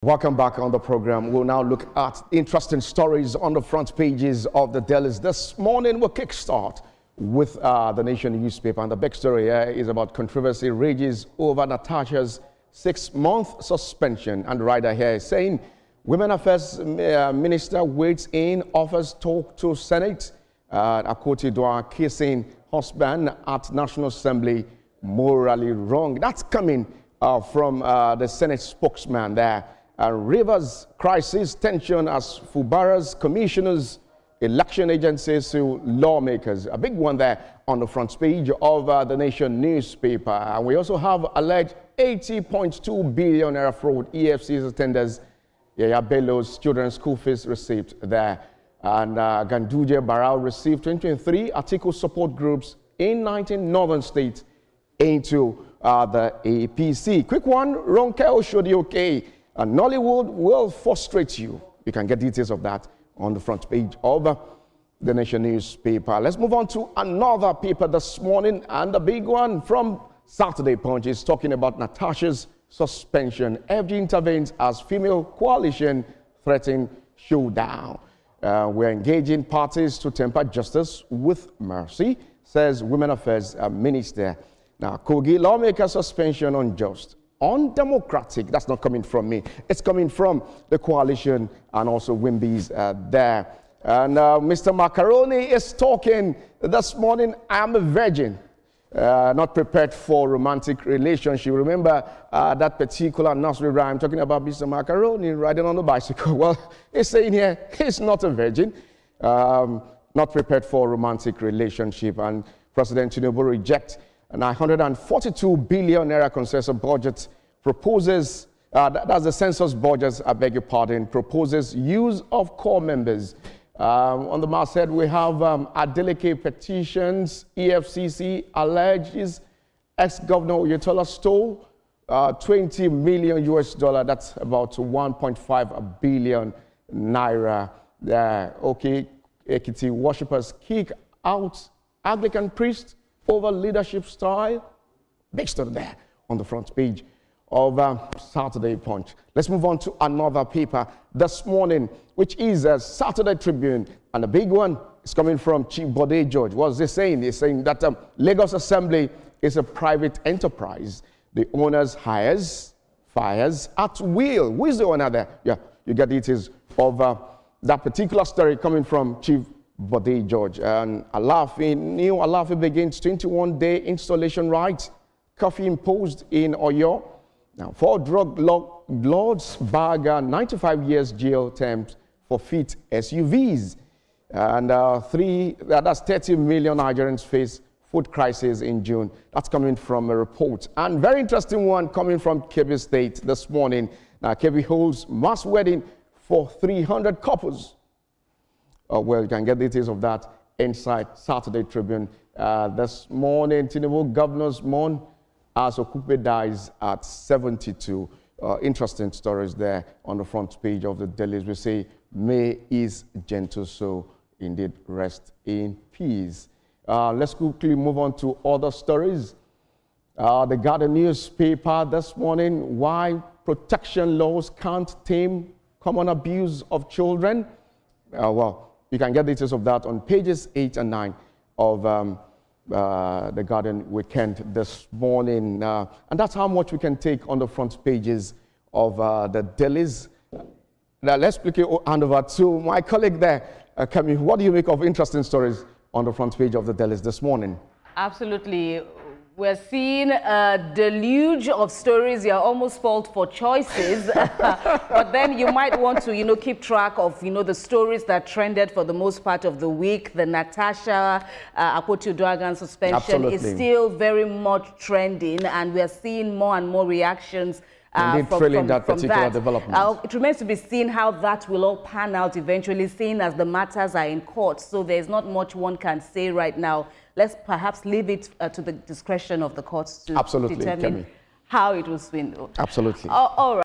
Welcome back on the program. We'll now look at interesting stories on the front pages of the dailies. This morning we'll kickstart with the Nation newspaper, and the big story here is about controversy rages over Natasha's 6-month suspension. And the writer here is saying Women Affairs Minister waits in, offers talk to Senate. Akoti Dwa kissing husband at National Assembly morally wrong. That's coming from the Senate spokesman there. Rivers crisis tension as Fubara's commissioners, election agencies to lawmakers. A big one there on the front page of the Nation newspaper. And we also have alleged 80.2 billion naira fraud EFC's tenders. Yaya Bello's children's school fees receipt there. And Ganduje Barao received 2023 article support groups in 19 northern states into the APC. Quick one, Ronke Oshodi, and Nollywood will frustrate you. You can get details of that on the front page of the Nation newspaper. Let's move on to another paper this morning, and the big one from Saturday Punch is talking about Natasha's suspension. FG intervenes as female coalition threaten showdown. We're engaging parties to temper justice with mercy, says Women Affairs Minister. Now, Kogi lawmaker suspension unjust, undemocratic. That's not coming from me. It's coming from the coalition and also Wimby's there. And Mr. Macaroni is talking this morning. I'm a virgin, not prepared for romantic relationship. Remember that particular nursery rhyme talking about Mr. Macaroni riding on the bicycle. Well, he's saying here he's not a virgin, not prepared for romantic relationship. And President Tinubu rejects 942 billion naira consensus budget, proposes, that's the census budget, I beg your pardon, proposes use of core members. On the masthead, we have Adeleke petitions, EFCC alleges ex-governor Oyetola stole 20 million US dollar, that's about 1.5 billion naira. Okay, Ekiti worshippers kick out Anglican priest over leadership style. Big story there on the front page of Saturday Punch. Let's move on to another paper this morning, which is a Saturday Tribune, and the big one is coming from Chief Bode George. What's he saying? He's saying that Lagos Assembly is a private enterprise. The owners hires, fires at will. Who is the owner there? Yeah, you get details of that particular story coming from Chief Bode George. And new Alafi begins 21-day installation rights. Curfew imposed in Oyo. Now, 4 drug lords bag 95 years jail terms for fit SUVs. And that's 30 million Nigerians face food crisis in June. That's coming from a report. And very interesting one coming from Kebbi State this morning. Now, Kebbi holds mass wedding for 300 couples. Well, you can get details of that inside Saturday Tribune. This morning, Tinubu governors mourn as Okupe dies at 72. Interesting stories there on the front page of the dailies. We say, may his gentle soul indeed rest in peace. Let's quickly move on to other stories. The Guardian newspaper this morning, why protection laws can't tame common abuse of children. Well, you can get details of that on pages 8 and 9 of the Guardian Weekend this morning. And that's how much we can take on the front pages of the dailies. Now, let's quickly hand over to my colleague there. Kemi, what do you make of interesting stories on the front page of the dailies this morning? Absolutely. We're seeing a deluge of stories. You're almost spoiled for choices. But then you might want to, keep track of, the stories that trended for the most part of the week. The Natasha Akoti Dwa suspension is still very much trending, and we're seeing more and more reactions from that particular development. It remains to be seen how that will all pan out eventually, seeing as the matters are in court. So there's not much one can say right now. Let's perhaps leave it to the discretion of the courts to determine how it will swing. Absolutely. All right.